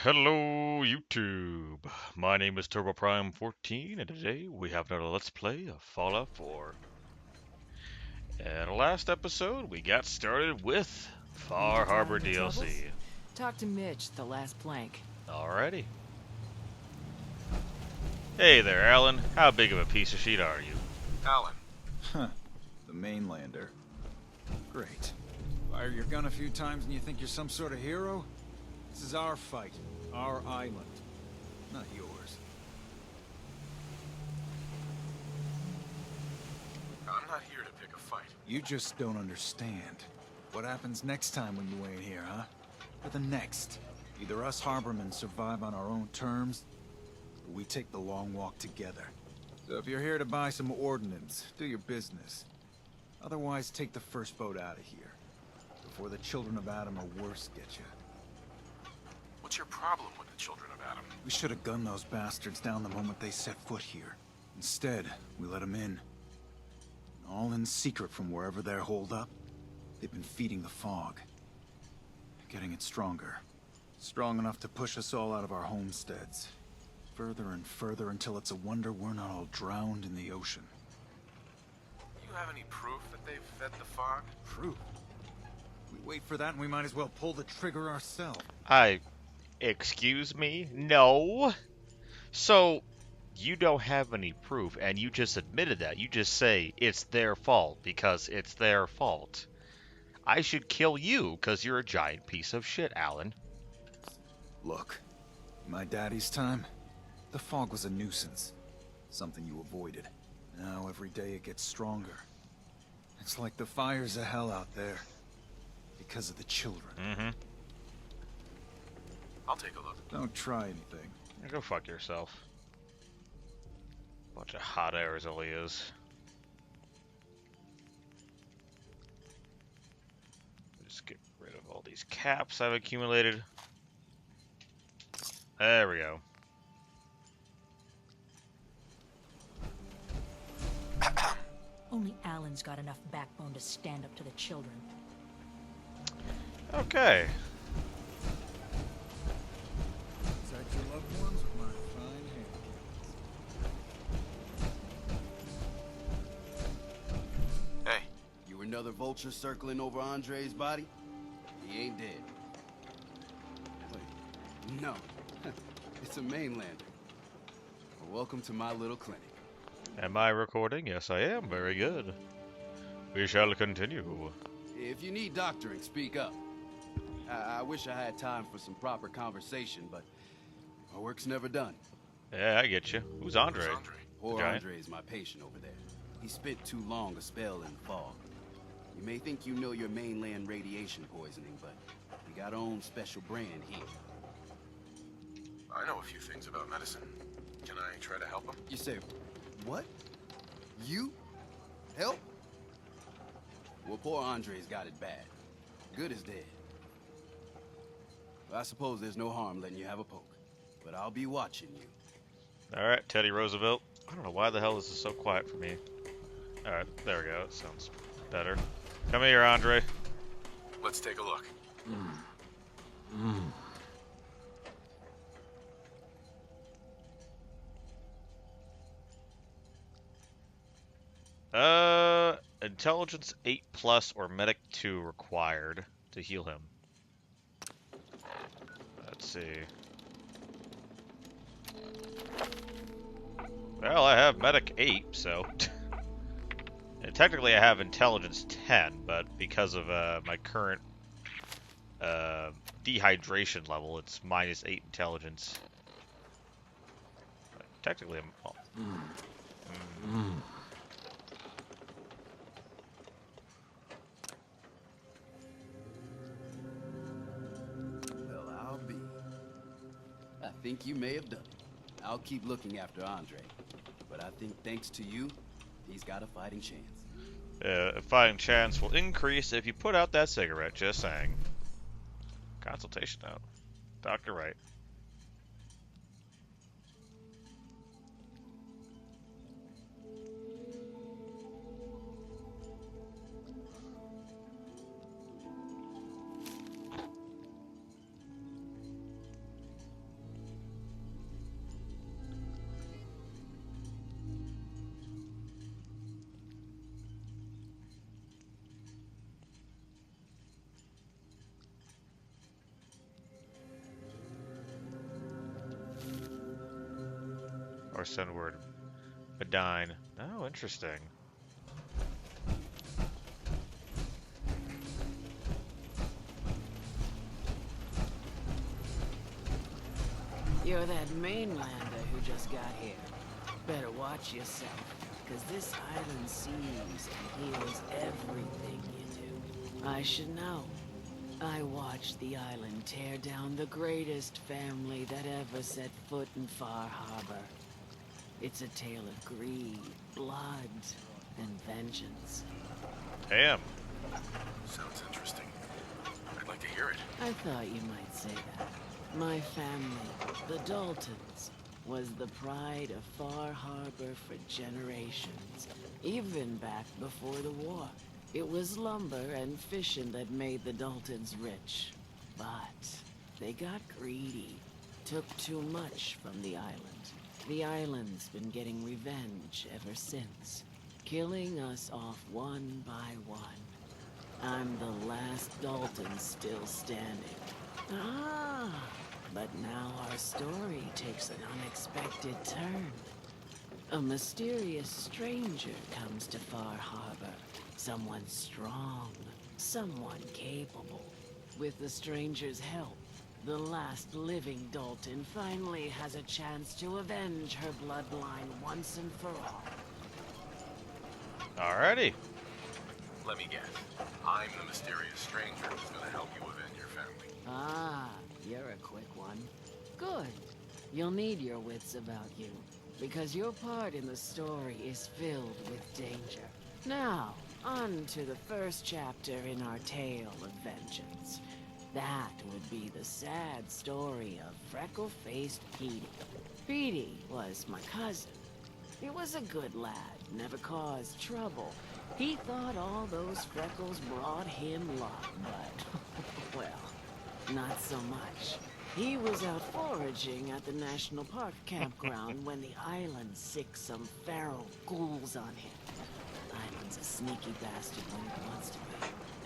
Hello, YouTube. My name is Turbo Prime 14, and today we have another Let's Play of Fallout 4. In the last episode, we got started with Need to Far tell Harbor him your troubles? DLC. Talk to Mitch, the last plank. Alrighty. Hey there, Alan. How big of a piece of shit are you? Alan. Huh. The mainlander. Great. Fire your gun a few times and you think you're some sort of hero? This is our fight. Our island. Not yours. I'm not here to pick a fight. You just don't understand. What happens next time when you ain't here, huh? Or the next? Either us harbormen survive on our own terms, or we take the long walk together. So if you're here to buy some ordnance, do your business. Otherwise, take the first boat out of here, before the children of Adam or worse get you. What's your problem with the children of Adam? We should have gunned those bastards down the moment they set foot here. Instead, we let them in. All in secret from wherever they're holed up. They've been feeding the fog. Getting it stronger. Strong enough to push us all out of our homesteads. Further and further until it's a wonder we're not all drowned in the ocean. You have any proof that they've fed the fog? Proof? We wait for that and we might as well pull the trigger ourselves. Excuse me? No. So, you don't have any proof, and you just admitted that. You just say it's their fault because it's their fault. I should kill you because you're a giant piece of shit, Alan. Look, in my daddy's time, the fog was a nuisance. Something you avoided. Now every day it gets stronger. It's like the fires of hell out there. Because of the children. Mm-hmm. I'll take a look. Don't try anything. Go fuck yourself. Bunch of hot air is all he is. Just get rid of all these caps I've accumulated. There we go. Only Alan's got enough backbone to stand up to the children. Okay. Protect your loved ones with my fine hand. Hey, You another vulture circling over Andre's body? He ain't dead. Wait, no. It's a mainlander. Well, welcome to my little clinic. Am I recording? Yes, I am. Very good. We shall continue. If you need doctoring, speak up. I wish I had time for some proper conversation, but our work's never done. Yeah, I get you. Who's Andre? who's Andre? Poor giant? Andre is my patient over there. He spent too long a spell in the fog. You may think you know your mainland radiation poisoning, but we got our own special brand here. I know a few things about medicine. Can I try to help him? You say, what? You? Help? Well, poor Andre's got it bad. Good as dead. Well, I suppose there's no harm letting you have a poke, but I'll be watching you. Alright, Teddy Roosevelt. I don't know why the hell this is so quiet for me. Alright, there we go. That sounds better. Come here, Andre. Let's take a look. Intelligence 8 plus or medic 2 required to heal him. Let's see. Well, I have medic 8, so... And technically I have intelligence 10, but because of my current dehydration level, it's minus 8 intelligence. But technically I'm... Well, I'll be. I think you may have done it. I'll keep looking after Andre. But I think thanks to you, he's got a fighting chance. A fighting chance will increase if you put out that cigarette, just saying. Consultation note. Dr. Wright. or send word. Medine. Oh, interesting. You're that mainlander who just got here. Better watch yourself, because this island sees and hears everything you do. I should know. I watched the island tear down the greatest family that ever set foot in Far Harbor. It's a tale of greed, blood, and vengeance. Damn. Sounds interesting. I'd like to hear it. I thought you might say that. My family, the Daltons, was the pride of Far Harbor for generations, even back before the war. It was lumber and fishing that made the Daltons rich. But they got greedy, took too much from the island. The island's been getting revenge ever since, killing us off one by one. I'm the last Dalton still standing. Ah, but now our story takes an unexpected turn. A mysterious stranger comes to Far Harbor. Someone strong, someone capable. With the stranger's help, the last living Dalton finally has a chance to avenge her bloodline once and for all. Alrighty. Let me guess. I'm the mysterious stranger who's gonna help you avenge your family. Ah, you're a quick one. Good. You'll need your wits about you, because your part in the story is filled with danger. Now, on to the first chapter in our tale of vengeance. That would be the sad story of freckle-faced Petey. Petey was my cousin. He was a good lad, never caused trouble. He thought all those freckles brought him luck, but, well, not so much. He was out foraging at the National Park campground when the island sicked some feral ghouls on him. The island's a sneaky bastard when it wants to be.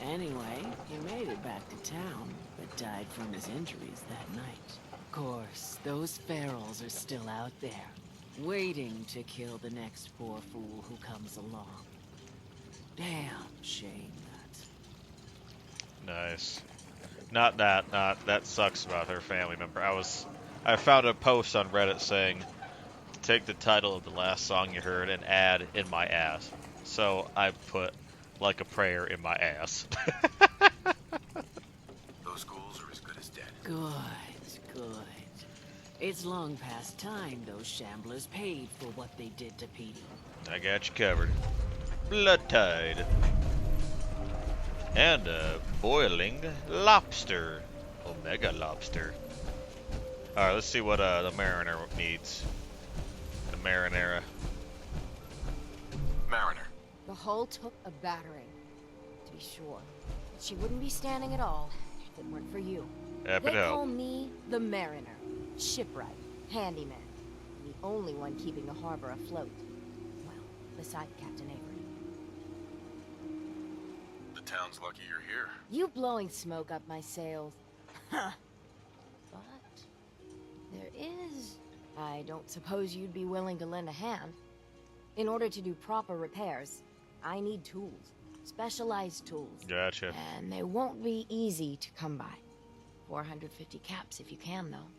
Anyway, he made it back to town, but died from his injuries that night. Of course, those ferals are still out there, waiting to kill the next poor fool who comes along. Damn shame that. Nice. Not that sucks about her family member. I found a post on Reddit saying, take the title of the last song you heard and add in my ass. So I put like a prayer in my ass. Those ghouls are as good as dead. Good, good. It's long past time those shamblers paid for what they did to Petey. I got you covered. Blood Tide. And a boiling lobster. Omega lobster. Alright, let's see what the Mariner needs. The Marinara. Mariner. The hull took a battering, to be sure. She wouldn't be standing at all if it weren't for you. They call me the Mariner. Shipwright, handyman. The only one keeping the harbor afloat. Well, beside Captain Avery. The town's lucky you're here. You blowing smoke up my sails. Huh. But there is... I don't suppose you'd be willing to lend a hand. In order to do proper repairs, I need tools. Specialized tools. Gotcha. And they won't be easy to come by. 450 caps if you can, though.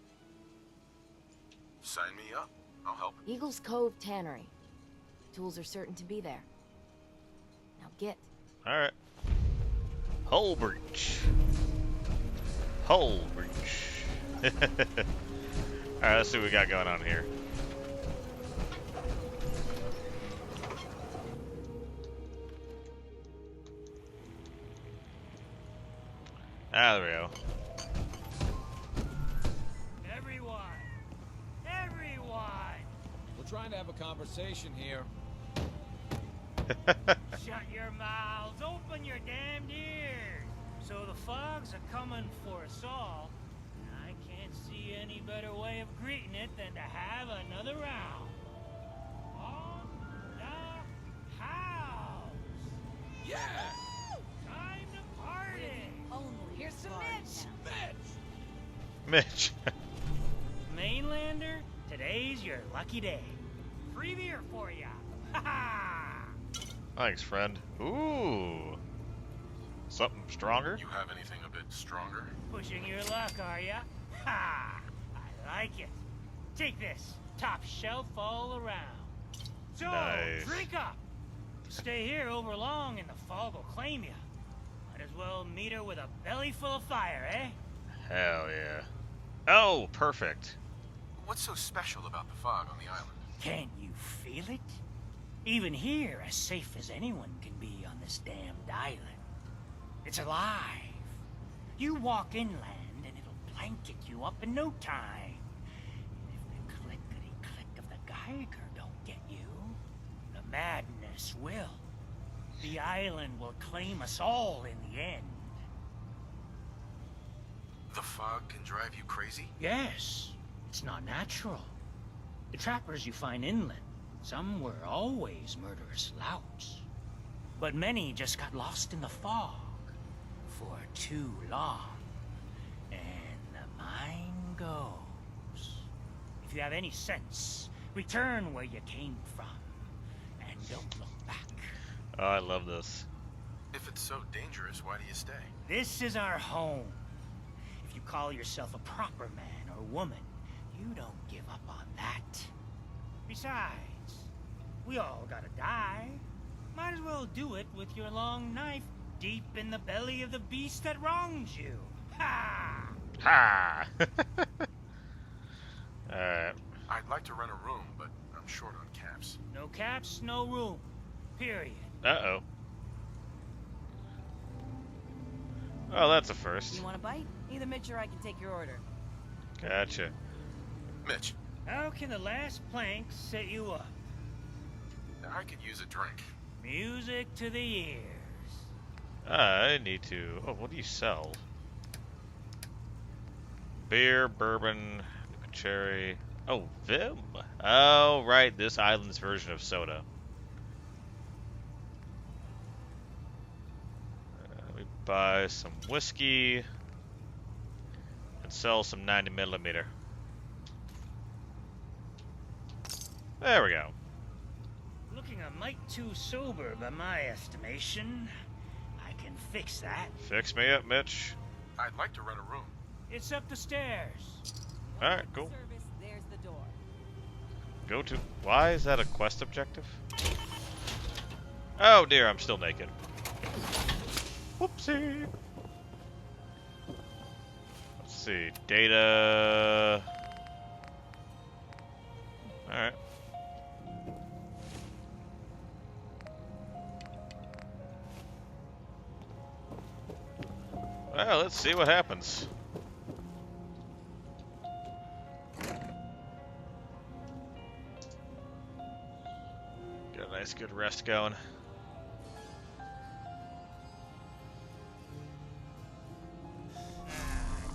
Sign me up. I'll help. Eagles Cove Tannery. Tools are certain to be there. Now get. Alright. Hull breach. Hull breach. Alright, let's see what we got going on here. Ah, there we go. Everyone! We're trying to have a conversation here. Shut your mouths, open your damned ears. So the fogs are coming for us all, and I can't see any better way of greeting it than to have another round. On the house! Yeah! Time to party! Here's some Mitch. Mainlander, today's your lucky day. free beer for ya. Ha ha! Thanks, friend. Ooh. Something stronger? You have anything a bit stronger? Pushing your luck, are ya? Ha! I like it. Take this. Top shelf all around. So, Nice. drink up. Stay here over long and the fog will claim you. Might as well meet her with a belly full of fire, eh? Hell yeah. Oh, perfect. What's so special about the fog on the island? Can't you feel it? Even here, as safe as anyone can be on this damned island. It's alive. You walk inland and it'll blanket you up in no time. And if the clickety-click of the Geiger don't get you, the madness will. The island will claim us all in the end. The fog can drive you crazy? Yes, it's not natural. The trappers you find inland, some were always murderous louts. But many just got lost in the fog for too long. And the mind goes. If you have any sense, return where you came from. And don't look back. Oh, I love this. If it's so dangerous, why do you stay? This is our home. If you call yourself a proper man or woman, you don't give up on that. Besides, we all gotta die. Might as well do it with your long knife deep in the belly of the beast that wrongs you. Ha! Ha! Alright. I'd like to rent a room, but I'm short on caps. No caps, no room. Period. Uh-oh. Oh, that's a first. You want a bite? Either Mitch or I can take your order. Gotcha. Mitch, How can the last plank set you up? I could use a drink. Music to the ears. I need to... Oh, what do you sell? Beer, bourbon, cherry... Oh, Vim! Oh, right, this island's version of soda. We buy some whiskey and sell some 90mm. There we go. Looking a mite too sober by my estimation. I can fix that. Fix me up, Mitch. I'd like to rent a room. It's up the stairs. Alright, cool. Service, there's the door. Go to... Why is that a quest objective? Oh dear, I'm still naked. Whoopsie. Let's see. Data... Alright. Well, let's see what happens. Get a nice good rest going.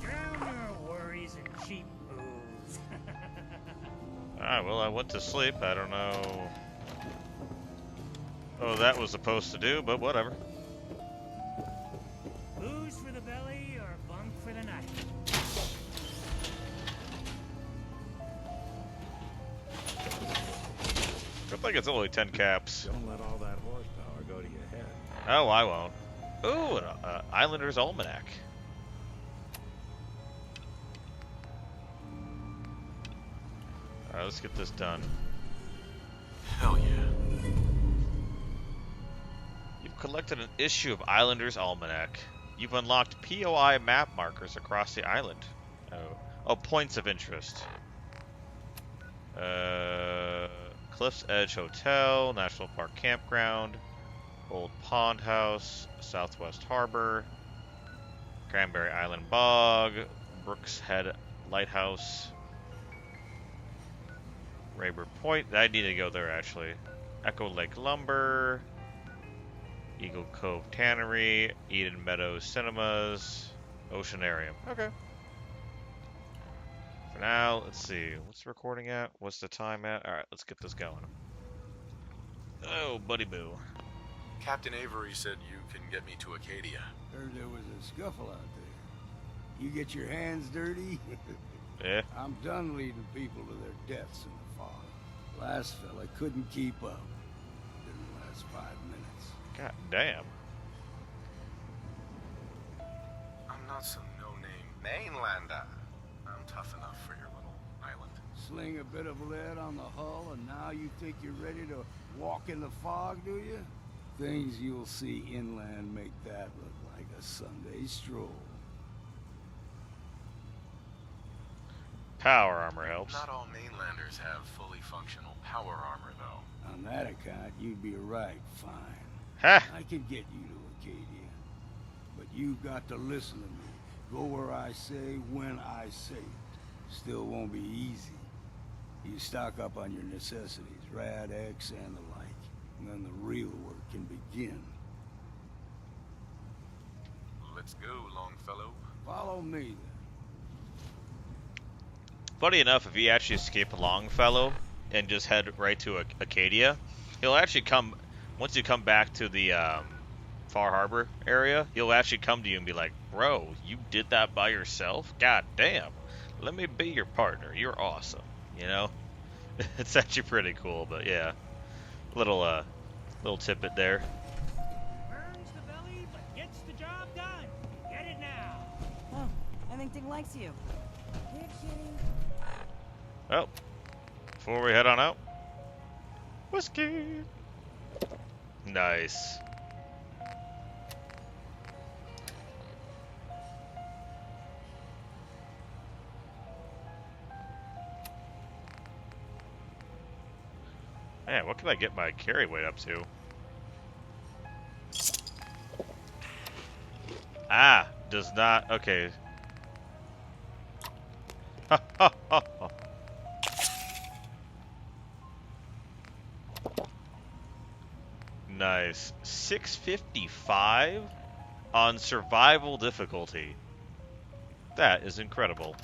Drown your worries in cheap booze. Alright, well, I went to sleep. I don't know. Oh, that was supposed to do, but whatever. Booze for the belly or bunk for the night? Good thing it's only 10 caps. Don't let all that horsepower go to your head. Oh, I won't. Ooh, an Islander's Almanac. Alright, let's get this done. Hell yeah. You've collected an issue of Islander's Almanac. You've unlocked POI map markers across the island. Oh, points of interest. Cliff's Edge Hotel, National Park Campground, Old Pond House, Southwest Harbor, Cranberry Island Bog, Brooks Head Lighthouse, Rayburn Point. I need to go there actually. Echo Lake Lumber, Eagle Cove Tannery, Eden Meadows Cinemas, Oceanarium. Okay. For now, let's see. What's the recording at? What's the time at? Alright, let's get this going. Oh, buddy boo. Captain Avery said you can get me to Acadia. Heard there was a scuffle out there. You get your hands dirty? Yeah. I'm done leading people to their deaths in the fog. Last fella couldn't keep up. Didn't last 5 minutes. God damn. I'm not some no-name mainlander. I'm tough enough for your little island. Sling a bit of lead on the hull, and now you think you're ready to walk in the fog, do you? Things you'll see inland make that look like a Sunday stroll. Power armor helps. Not all mainlanders have fully functional power armor, though. On that account, you'd be right, fine. Ha! I could get you to Acadia. But you've got to listen to me. Go where I say, when I say it. Still won't be easy. You stock up on your necessities, Rad-X and the like. And then the real work can begin. Let's go, Longfellow. Follow me, then. Funny enough, if you actually escape Longfellow and just head right to Acadia, he'll actually come, once you come back to the Far Harbor area, he'll actually come to you and be like, bro, you did that by yourself? God damn. Let me be your partner. You're awesome. You know? It's actually pretty cool, but yeah. Little tidbit there. Burns the belly, but gets the job done. Get it now. Oh, I think Dick likes you. Here, kitty. Well, before we head on out, whiskey. Nice. Man, what can I get my carry weight up to? Ah, does not. Okay. Ha ha ha ha. Nice. 655 on survival difficulty. That is incredible.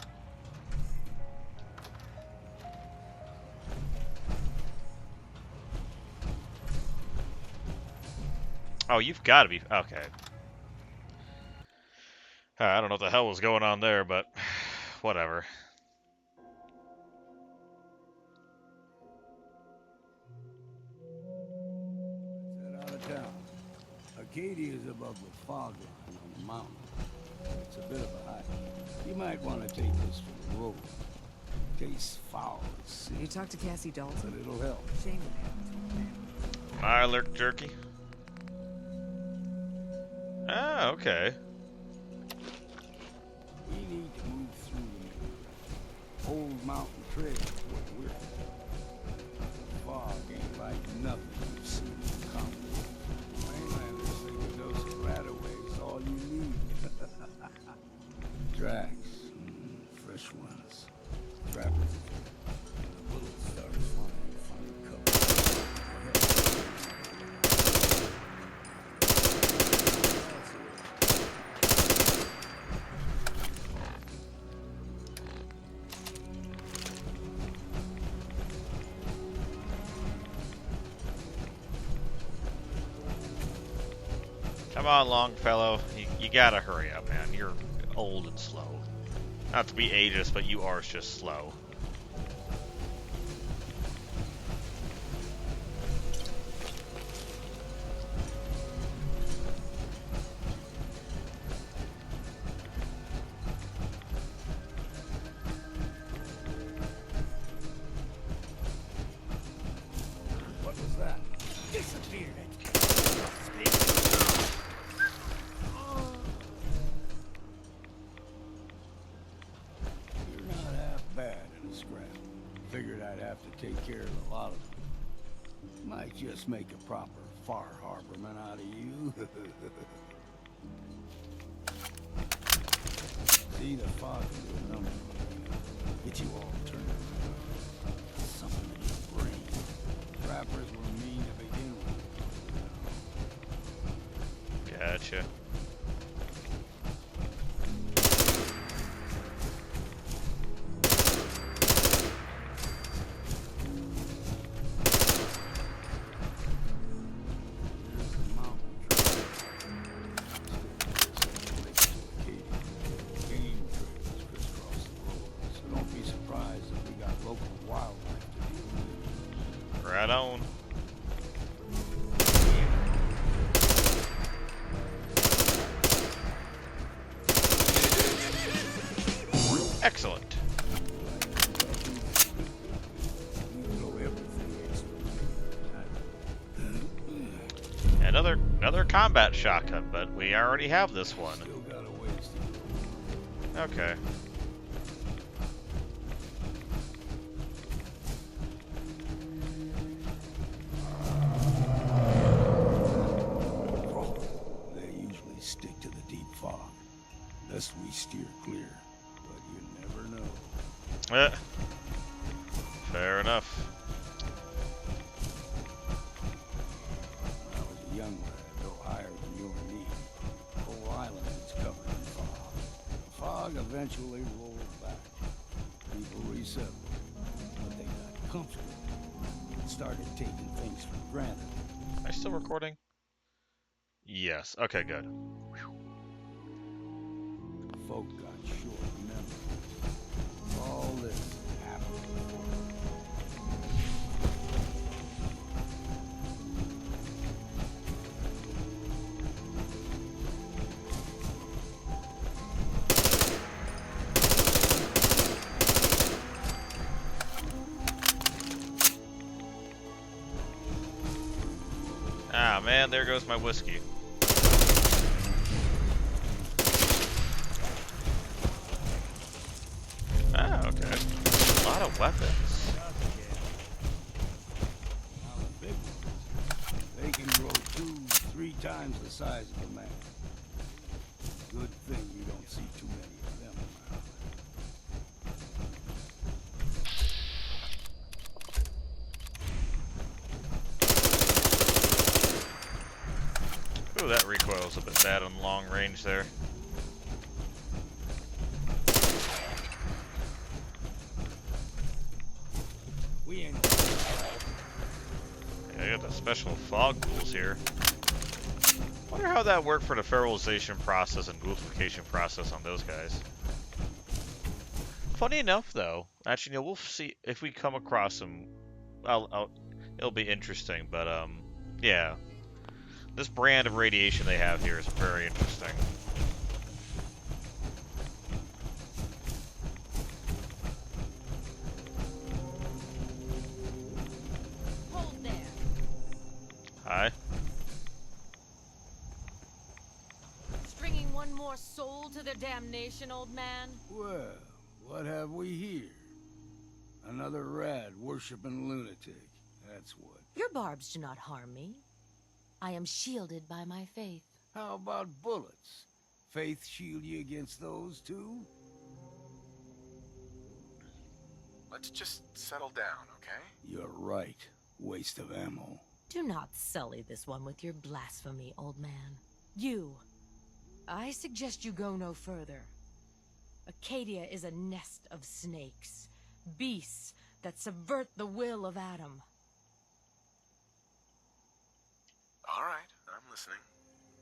Oh, you've got to be... Okay. I don't know what the hell was going on there, but whatever. Acadia is above the fog line on the mountain. It's a bit of a hike. You might want to take this for the road. Tastes foul, see? You talk to Cassie Dalton? But it'll help. Shame. Alert jerky. Ah, okay. We need to move through the old mountain trail is what we're for. The fog ain't like nothing you've seen in common. Mainlanders think a dose of Radaway is all you need. Tracks, fresh ones. Trappers. The bullets start flying, find cover. Come on, Longfellow. You gotta hurry up, man. You're old and slow. Not to be ageist, but you are just slow. What was that? Disappeared. You're not half bad in a scrap. Figured I'd have to take care of a lot of them. Might just make a proper Far Harborman out of you. See, the fog is a number. Get you all turned around. Something in your brain. Trappers were mean to begin with. Gotcha. Right on. Excellent. Another combat shotgun, but we already have this one. Okay. They usually stick to the deep fog, lest we steer clear, but you never know. Fair enough. When I was a young lad, though higher than you and me, the whole island was covered in fog. The fog eventually rolled back. People resettled, but they got comfortable and started taking things for granted. Am I still recording? Yes. Okay, good. Folk got short memories. All this happened before. Ah, man, there goes my whiskey. Ah, okay. A lot of weapons. Now the big ones, they can grow 2-3 times the size of a man. Good thing you don't see too many of them around. Ooh, that recoil's a bit bad on long range there. We ain't. Yeah, I got the special fog ghouls here. Wonder how that worked for the feralization process and ghoulification process on those guys. Funny enough, though, actually, we'll see if we come across them. It'll be interesting, but yeah. This brand of radiation they have here is very interesting. Hold there. Hi. Stringing one more soul to their damnation, old man? Well, what have we here? Another rad worshipping lunatic. That's what. Your barbs do not harm me. I am shielded by my faith. How about bullets? Faith shield you against those too? Let's just settle down, okay? You're right. Waste of ammo. Do not sully this one with your blasphemy, old man. You. I suggest you go no further. Acadia is a nest of snakes. Beasts that subvert the will of Adam. All right, I'm listening.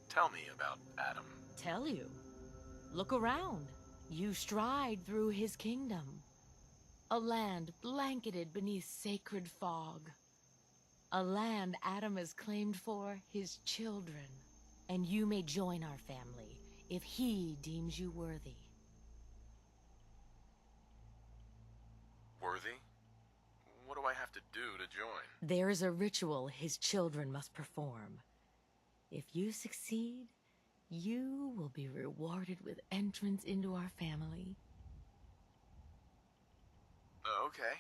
Tell me about Adam. Tell you. Look around. You stride through his kingdom. A land blanketed beneath sacred fog. A land Adam has claimed for his children. And you may join our family if he deems you worthy. Worthy? What do I have to do to join? There is a ritual his children must perform. If you succeed, you will be rewarded with entrance into our family. Okay.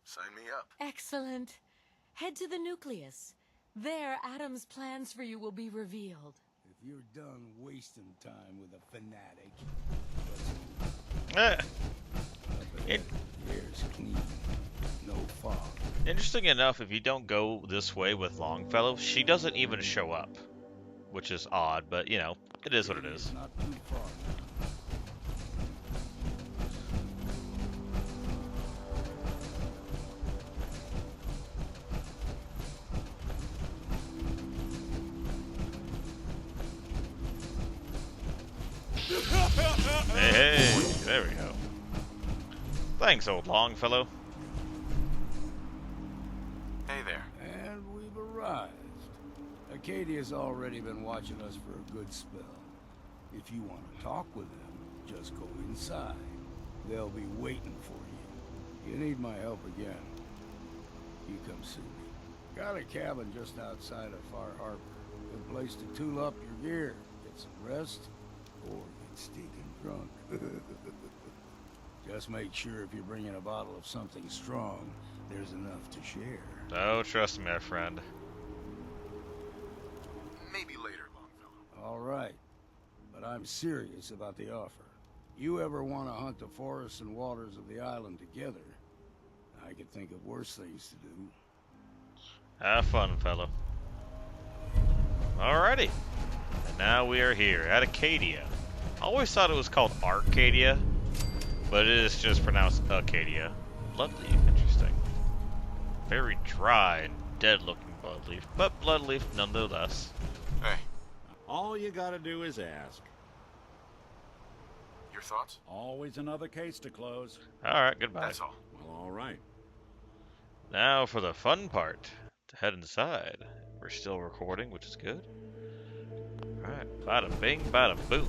Sign me up. Excellent. Head to the nucleus. There, Adam's plans for you will be revealed. If you're done wasting time with a fanatic, here's clean. No fog. Interesting enough, if you don't go this way with Longfellow, she doesn't even show up. Which is odd, but, you know, it is what it is. Not too far. Hey, there we go. Thanks, old Longfellow. Hey there. Arcadia's already been watching us for a good spell. If you want to talk with them, just go inside. They'll be waiting for you. You need my help again, you come see me. Got a cabin just outside of Far Harbor. Good place to tool up your gear, get some rest, or get stinking drunk. Just make sure if you're bringing a bottle of something strong, there's enough to share. Oh, trust me, my friend. Maybe later, Longfellow. All right, but I'm serious about the offer. You ever want to hunt the forests and waters of the island together, I could think of worse things to do. Have fun, fellow. Alrighty. And now we are here at Acadia. I always thought it was called Arcadia, but it is just pronounced Acadia. Bloodleaf, interesting. Very dry and dead-looking bloodleaf, but bloodleaf nonetheless. Hey. All you gotta do is ask. Your thoughts? Always another case to close. Alright, goodbye. That's all. Well, alright. Now for the fun part. To head inside. We're still recording, which is good. Alright, bada bing, bada boom.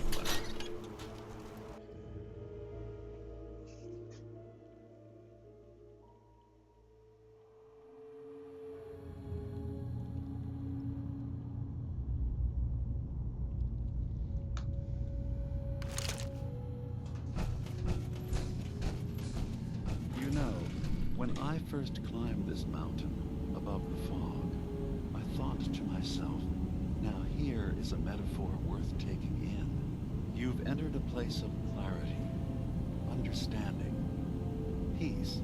You know, when I first climbed this mountain above the fog, I thought to myself, now here is a metaphor worth taking in. You've entered a place of clarity, understanding, peace.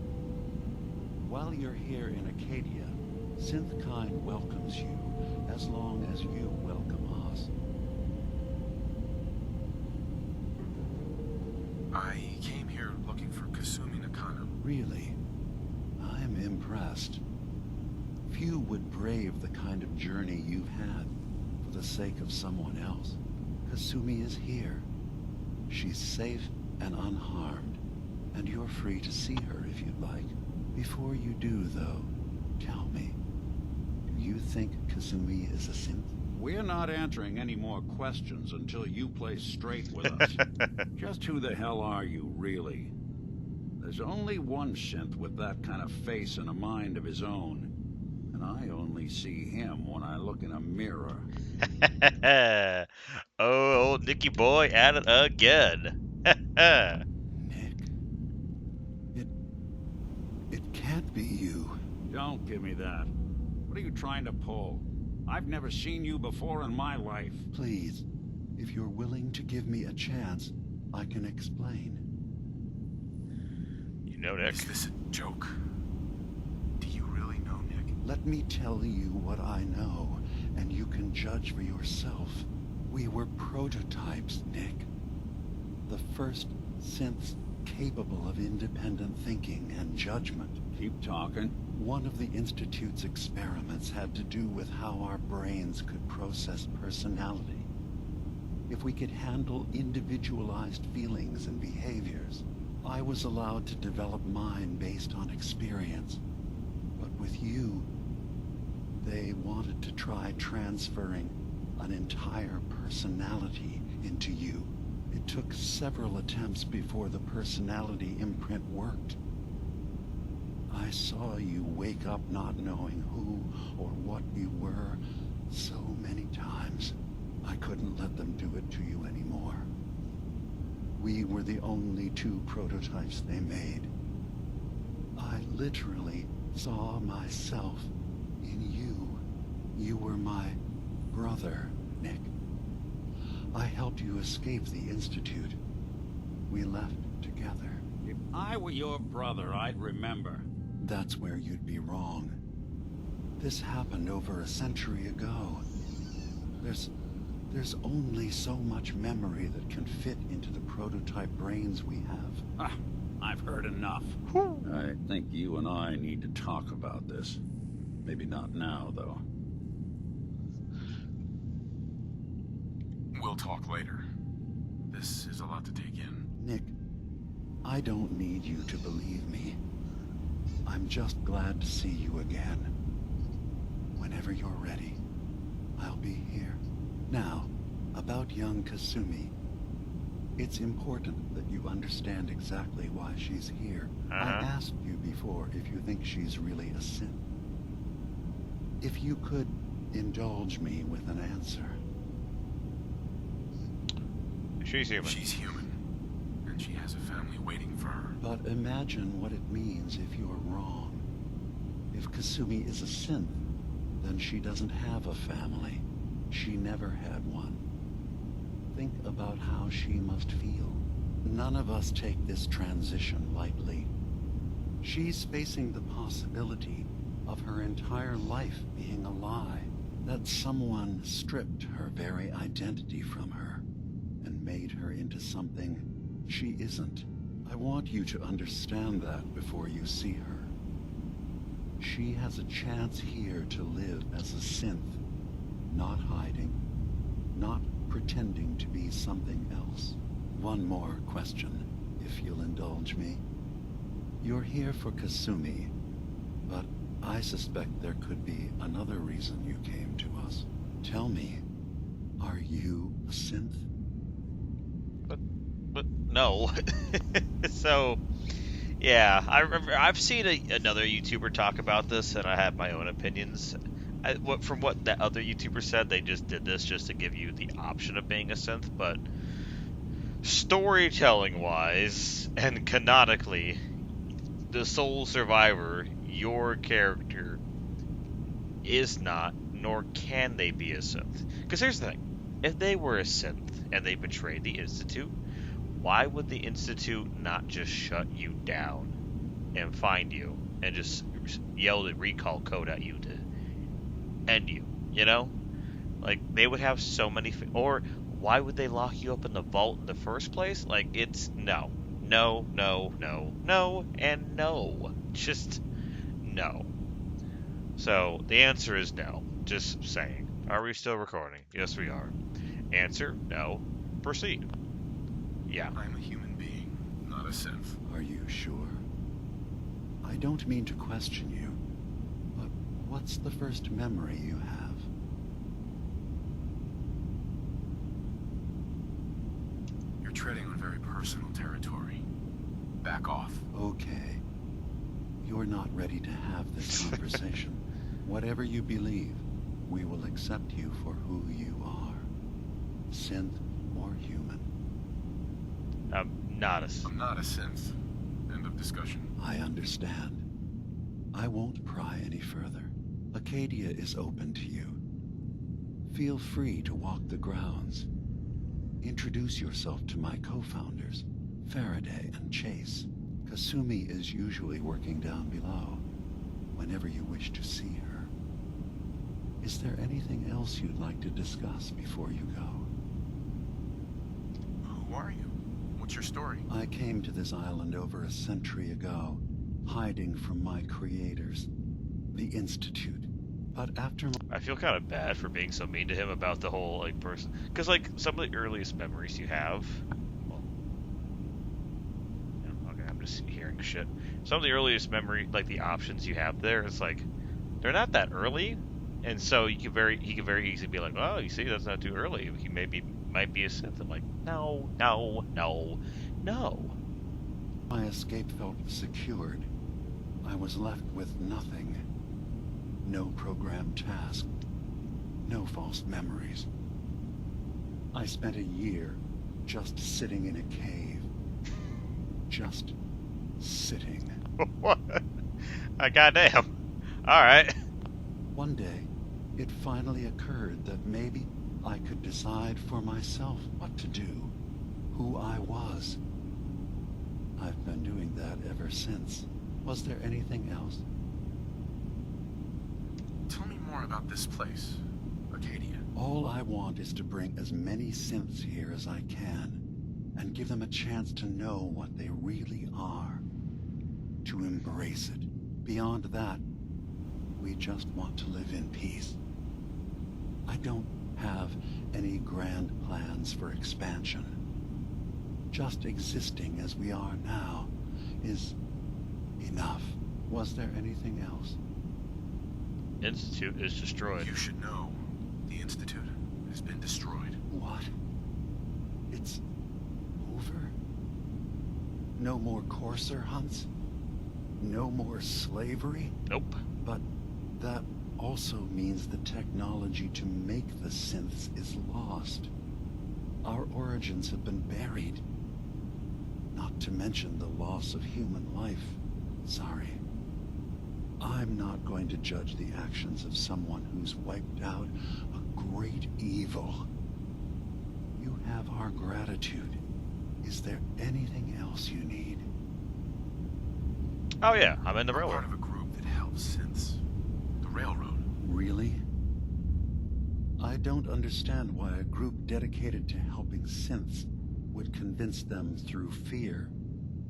While you're here in Acadia, Synthkind welcomes you as long as you welcome us. I came here looking for Kasumi Nakano. Really? I'm impressed. Few would brave the kind of journey you've had for the sake of someone else. Kasumi is here. She's safe and unharmed, and you're free to see her if you'd like. Before you do, though, tell me, do you think Kasumi is a synth? We're not answering any more questions until you play straight with us. Just who the hell are you, really? There's only one synth with that kind of face and a mind of his own. And I only see him when I look in a mirror. Oh, old Nicky boy at it again. Nick. It can't be you. Don't give me that. What are you trying to pull? I've never seen you before in my life. Please, if you're willing to give me a chance, I can explain. You know, Nick. Is this a joke? Do you really know, Nick? Let me tell you what I know, and you can judge for yourself. We were prototypes, Nick. The first synths capable of independent thinking and judgment. Keep talking. One of the Institute's experiments had to do with how our brains could process personality. If we could handle individualized feelings and behaviors, I was allowed to develop mine based on experience. But with you, they wanted to try transferring an entire personality into you. It took several attempts before the personality imprint worked. I saw you wake up not knowing who or what you were so many times. I couldn't let them do it to you anymore. We were the only two prototypes they made. I literally saw myself in you. You were my brother, Nick. I helped you escape the Institute. We left together. If I were your brother, I'd remember. That's where you'd be wrong. This happened over a century ago. There's only so much memory that can fit into the prototype brains we have. I've heard enough. I think you and I need to talk about this. Maybe not now, though. We'll talk later. This is a lot to take in. Nick, I don't need you to believe me. I'm just glad to see you again. Whenever you're ready. I'll be here. Now, about young Kasumi. It's important that you understand exactly why she's here. I asked you before if you think she's really a synth. If you could indulge me with an answer. She's human. She's human. And she has a family waiting for her. But imagine what it means if you're wrong. If Kasumi is a synth, then she doesn't have a family. She never had one. Think about how she must feel. None of us take this transition lightly. She's facing the possibility of her entire life being a lie, that someone stripped her very identity from her and made her into something she isn't. I want you to understand that before you see her. She has a chance here to live as a synth, not hiding, not pretending to be something else. One more question, if you'll indulge me. You're here for Kasumi, but I suspect there could be another reason you came to us. Tell me, are you a synth? But no. So, yeah, I've seen another YouTuber talk about this, and I have my own opinions. From what that other YouTuber said, they just did this just to give you the option of being a synth, but storytelling-wise and canonically, the sole survivor, your character, is not, nor can they be a synth. Because here's the thing, if they were a synth and they betrayed the Institute, why would the Institute not just shut you down and find you and just yell the recall code at you to end you, you know? Like, they would have so many... Or, why would they lock you up in the vault in the first place? Like, it's... No. No, no, no, no, and no. Just... no. So, the answer is no. Just saying. Are we still recording? Yes, we are. Answer, no. Proceed. Yeah. I'm a human being, not a synth. Are you sure? I don't mean to question you, but what's the first memory you have? You're treading on very personal territory. Back off. Okay. You're not ready to have this conversation. Whatever you believe, we will accept you for who you are. Synth or human. I'm not a synth. End of discussion. I understand. I won't pry any further. Acadia is open to you. Feel free to walk the grounds. Introduce yourself to my co-founders, Faraday and Chase. Kasumi is usually working down below, whenever you wish to see her. Is there anything else you'd like to discuss before you go? Who are you? What's your story? I came to this island over a century ago, hiding from my creators, the Institute. But after I feel kind of bad for being so mean to him about the whole, like, person. Because, like, some of the earliest memories you have... Well, okay, I'm just hearing shit. Some of the earliest memory, like, the options you have there, it's like, they're not that early. And so he can very easily be like, oh, you see, that's not too early. He might be a synth. I'm like, no, no, no, no. My escape felt secured. I was left with nothing. No programmed task. No false memories. I spent a year just sitting in a cave. Just sitting. What? Goddamn. Alright. One day, it finally occurred that maybe I could decide for myself what to do, who I was. I've been doing that ever since. Was there anything else? Tell me more about this place, Acadia. All I want is to bring as many synths here as I can, and give them a chance to know what they really are. To embrace it. Beyond that, we just want to live in peace. I don't have any grand plans for expansion. Just existing as we are now is enough. Was there anything else? Institute is destroyed. You should know. The Institute has been destroyed. What? It's over? No more courser hunts? No more slavery? Nope. But that also means the technology to make the synths is lost. Our origins have been buried. Not to mention the loss of human life. Sorry. I'm not going to judge the actions of someone who's wiped out a great evil. You have our gratitude. Is there anything else you need? Oh yeah, I'm in the We're railroad. part of a group that helps synths. The railroad. Really? I don't understand why a group dedicated to helping synths would convince them through fear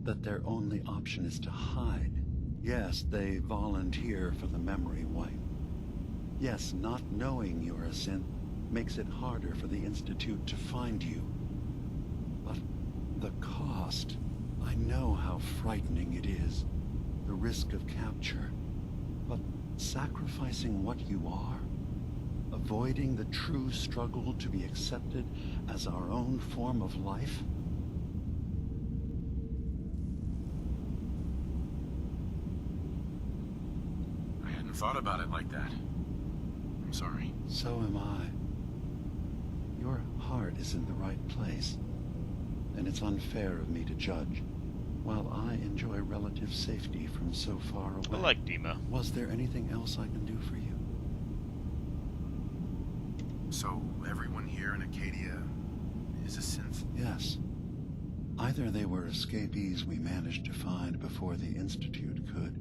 that their only option is to hide. Yes, they volunteer for the memory wipe. Yes, not knowing you're a synth makes it harder for the Institute to find you. But the cost, I know how frightening it is. The risk of capture. But sacrificing what you are, avoiding the true struggle to be accepted as our own form of life? I hadn't thought about it like that. I'm sorry. So am I. Your heart is in the right place, and it's unfair of me to judge. While I enjoy relative safety from so far away. I like Dima. Was there anything else I can do for you? So, everyone here in Acadia is a synth? Yes. Either they were escapees we managed to find before the Institute could,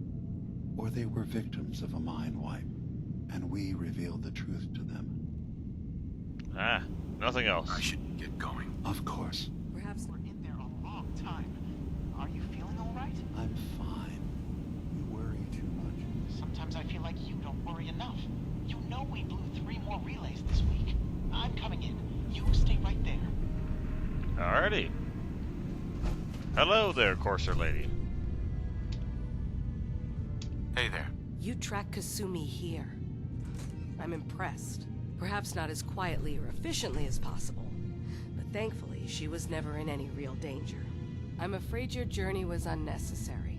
or they were victims of a mind wipe, and we revealed the truth to them. Ah, nothing else. I should get going. Of course. Perhaps we're in there a long time. Are you feeling all right? I'm fine. You worry too much. Sometimes I feel like you don't worry enough. You know we blew 3 more relays this week. I'm coming in. You stay right there. Alrighty. Hello there, Courser Lady. Hey there. You track Kasumi here. I'm impressed. Perhaps not as quietly or efficiently as possible, but thankfully she was never in any real danger. I'm afraid your journey was unnecessary.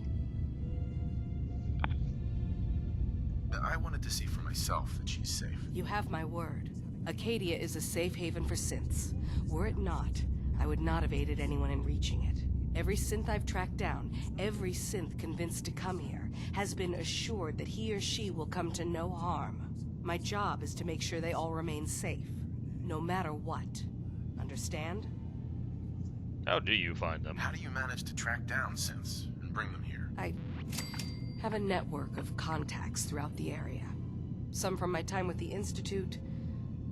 I wanted to see for myself that she's safe. You have my word. Acadia is a safe haven for synths. Were it not, I would not have aided anyone in reaching it. Every synth I've tracked down, every synth convinced to come here, has been assured that he or she will come to no harm. My job is to make sure they all remain safe, no matter what. Understand? How do you find them? How do you manage to track down synths and bring them here? I have a network of contacts throughout the area. Some from my time with the Institute,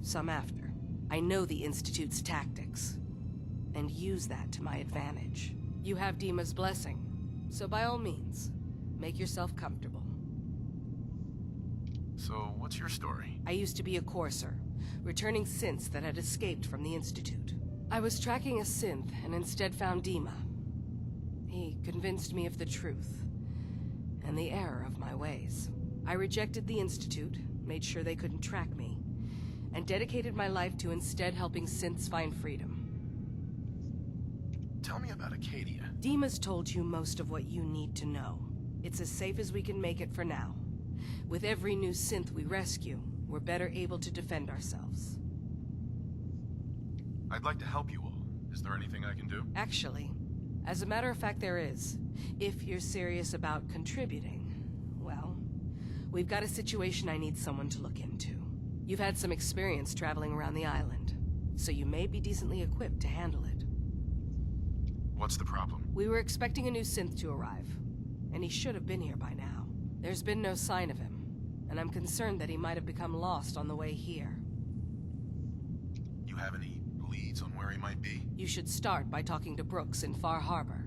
some after. I know the Institute's tactics, and use that to my advantage. You have Dima's blessing, so by all means, make yourself comfortable. So, what's your story? I used to be a courser, returning synths that had escaped from the Institute. I was tracking a synth and instead found Dima. He convinced me of the truth, and the error of my ways. I rejected the Institute, made sure they couldn't track me, and dedicated my life to instead helping synths find freedom. Tell me about Acadia. Dima's told you most of what you need to know. It's as safe as we can make it for now. With every new synth we rescue, we're better able to defend ourselves. I'd like to help you all. Is there anything I can do? Actually, as a matter of fact, there is. If you're serious about contributing, well, we've got a situation I need someone to look into. You've had some experience traveling around the island, so you may be decently equipped to handle it. What's the problem? We were expecting a new synth to arrive, and he should have been here by now. There's been no sign of him, and I'm concerned that he might have become lost on the way here. You have any leads on where he might be? You should start by talking to Brooks in Far Harbor.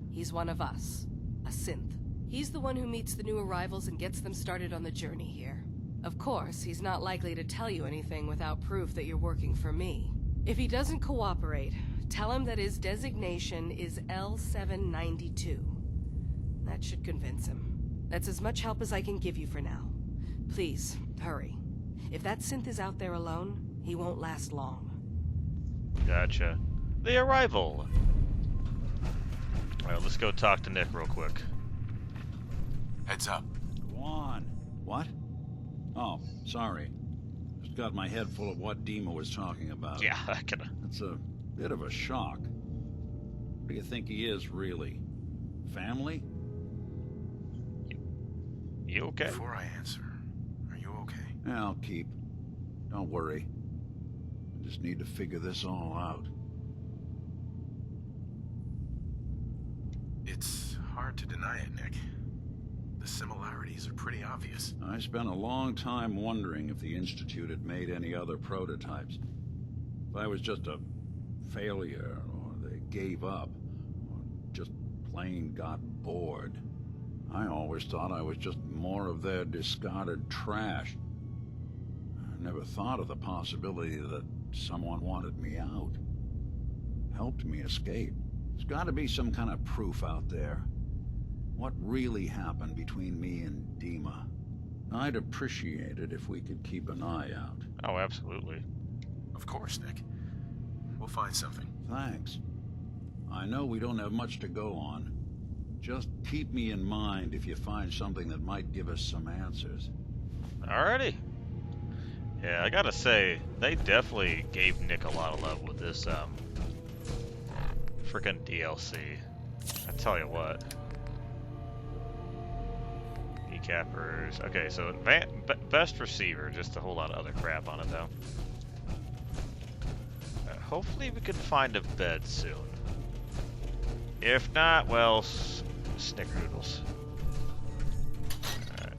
He's one of us, a synth. He's the one who meets the new arrivals and gets them started on the journey here. Of course, he's not likely to tell you anything without proof that you're working for me. If he doesn't cooperate, tell him that his designation is L792. That should convince him. That's as much help as I can give you for now. Please, hurry. If that synth is out there alone, He won't last long. Gotcha. The arrival. Alright, let's go talk to Nick real quick. Heads up. Go on. What? Oh, sorry. Just got my head full of what Dima was talking about. Yeah, I can. It's a bit of a shock. What do you think he is, really? Family? You okay? Before I answer, are you okay? Yeah, I'll keep. Don't worry. I just need to figure this all out. It's hard to deny it, Nick. The similarities are pretty obvious. I spent a long time wondering if the Institute had made any other prototypes. If I was just a failure, or they gave up, or just plain got bored. I always thought I was just more of their discarded trash. I never thought of the possibility that someone wanted me out. Helped me escape. There's got to be some kind of proof out there. What really happened between me and Dima? I'd appreciate it if we could keep an eye out. Oh, absolutely. Of course, Nick. We'll find something. Thanks. I know we don't have much to go on. Just keep me in mind if you find something that might give us some answers. Alrighty. Yeah, I gotta say, they definitely gave Nick a lot of love with this, frickin' DLC. I tell you what. Cappers. Okay, so best receiver, just a whole lot of other crap on it though. Hopefully we can find a bed soon. If not, well, snickerdoodles. Alright.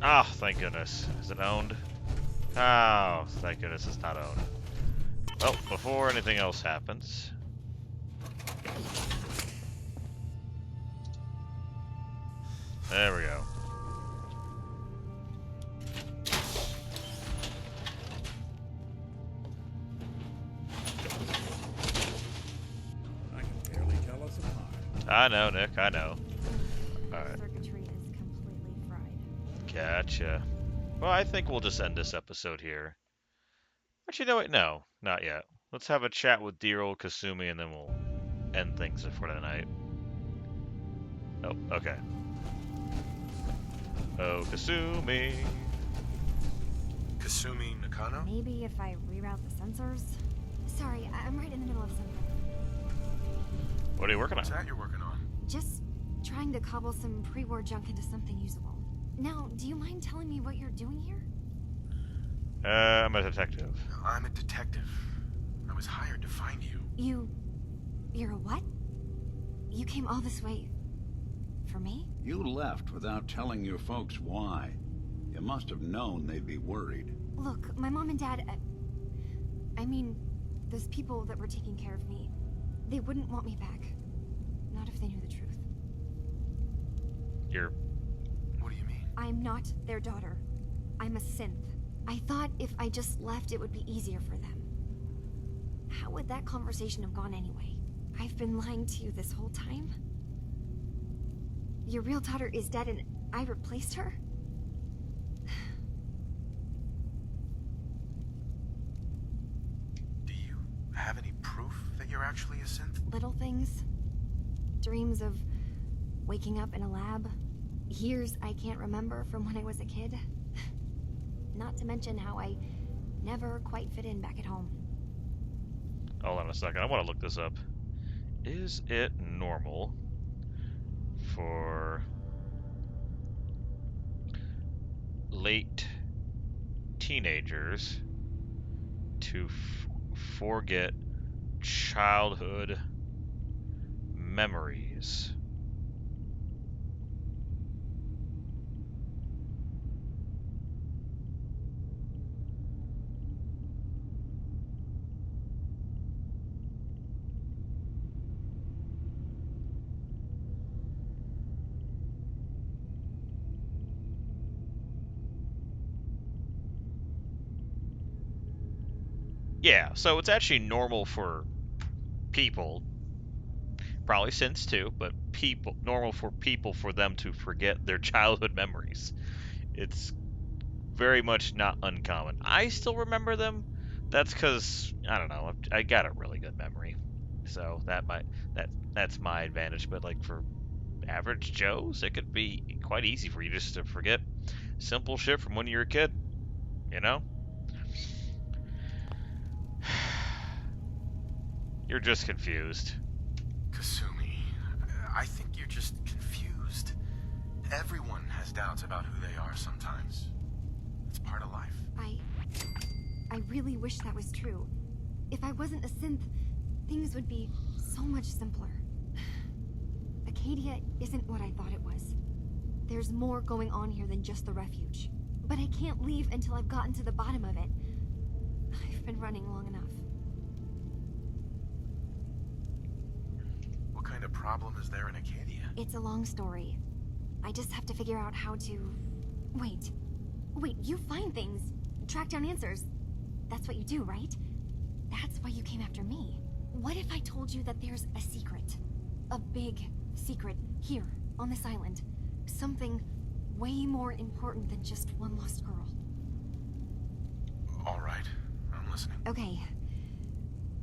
Ah, oh, thank goodness. Is it owned? Oh, thank goodness it's not owned. Well, before anything else happens. There we go. I can barely tell us apart. I know, Nick, I know. Alright. Circuitry is completely fried. Gotcha. Well, I think we'll just end this episode here. Actually, no, wait, no, not yet. Let's have a chat with dear old Kasumi and then we'll end things for the night. Oh, okay. Oh, Kasumi. Kasumi Nakano? Maybe if I reroute the sensors? Sorry, I'm right in the middle of something. What are you working on? What's that you're working on? Just trying to cobble some pre-war junk into something usable. Now, do you mind telling me what you're doing here? I'm a detective. I'm a detective. I was hired to find you. You're a what? You came all this way... for me? You left without telling your folks why. You must have known they'd be worried. Look, my mom and dad... I mean, those people that were taking care of me, they wouldn't want me back. Not if they knew the truth. What do you mean? I'm not their daughter. I'm a synth. I thought if I just left, it would be easier for them. How would that conversation have gone anyway? I've been lying to you this whole time? Your real daughter is dead and I replaced her? Do you have any proof that you're actually a synth? Little things. Dreams of waking up in a lab. Years I can't remember from when I was a kid. Not to mention how I never quite fit in back at home. Hold on a second, I want to look this up. Is it normal for late teenagers to forget childhood memories? Yeah, so it's actually normal for people, probably synths too, but normal for people for them to forget their childhood memories. It's very much not uncommon. I still remember them. That's because, I don't know, I got a really good memory. So that's my advantage. But like for average Joes, it could be quite easy for you just to forget simple shit from when you were a kid. You know? You're just confused. Kasumi, I think you're just confused. Everyone has doubts about who they are sometimes. It's part of life. I really wish that was true. If I wasn't a synth, things would be so much simpler. Acadia isn't what I thought it was. There's more going on here than just the refuge. But I can't leave until I've gotten to the bottom of it. I've been running long enough. What kind of problem is there in Acadia? It's a long story. I just have to figure out how to... Wait, you find things, track down answers. That's what you do, right? That's why you came after me. What if I told you that there's a secret? A big secret here, on this island. Something way more important than just one lost girl. All right, I'm listening. Okay,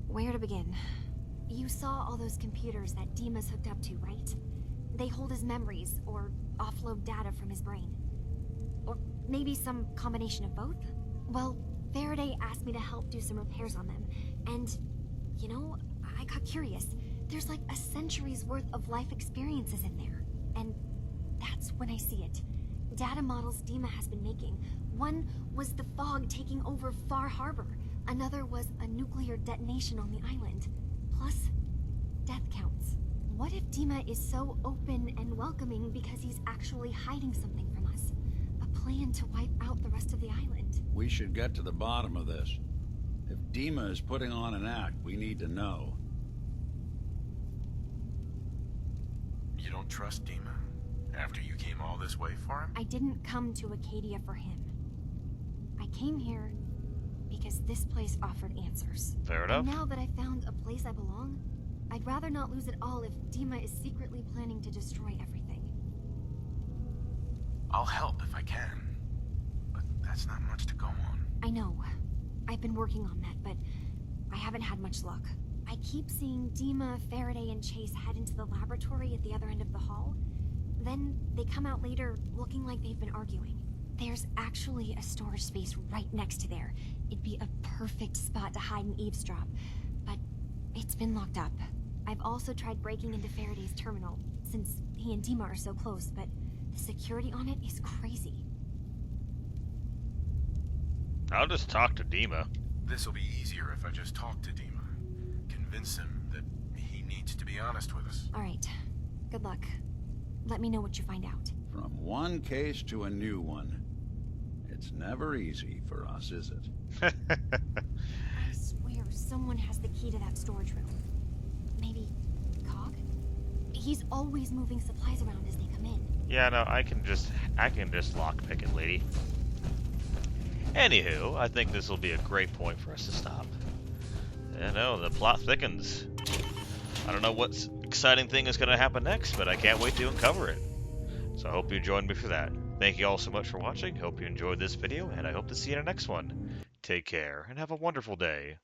where to begin? You saw all those computers that Dima's hooked up to, right? They hold his memories, or offload data from his brain. Or maybe some combination of both? Well, Faraday asked me to help do some repairs on them, and, you know, I got curious. There's like a century's worth of life experiences in there, and that's when I see it. Data models Dima has been making. One was the fog taking over Far Harbor. Another was a nuclear detonation on the island. Plus, death counts. What if Dima is so open and welcoming because he's actually hiding something from us? A plan to wipe out the rest of the island? We should get to the bottom of this. If Dima is putting on an act, we need to know. You don't trust Dima? After you came all this way for him? I didn't come to Acadia for him. I came here because this place offered answers. Fair enough. And now that I found a place I belong, I'd rather not lose it all if Dima is secretly planning to destroy everything. I'll help if I can. But that's not much to go on. I know. I've been working on that, but I haven't had much luck. I keep seeing Dima, Faraday, and Chase head into the laboratory at the other end of the hall. Then they come out later looking like they've been arguing. There's actually a storage space right next to there. It'd be a perfect spot to hide and eavesdrop, but it's been locked up. I've also tried breaking into Faraday's terminal, since he and Dima are so close, but the security on it is crazy. I'll just talk to Dima. This'll be easier if I just talk to Dima. Convince him that he needs to be honest with us. Alright. Good luck. Let me know what you find out. From one case to a new one. It's never easy for us, is it? I swear someone has the key to that storage room. Maybe Cog? He's always moving supplies around as they come in. Yeah, no, I can just lockpick it, lady. Anywho, I think this will be a great point for us to stop. I know, the plot thickens. I don't know what exciting thing is going to happen next, but I can't wait to uncover it. So I hope you join me for that. Thank you all so much for watching. Hope you enjoyed this video, and I hope to see you in the next one. Take care, and have a wonderful day.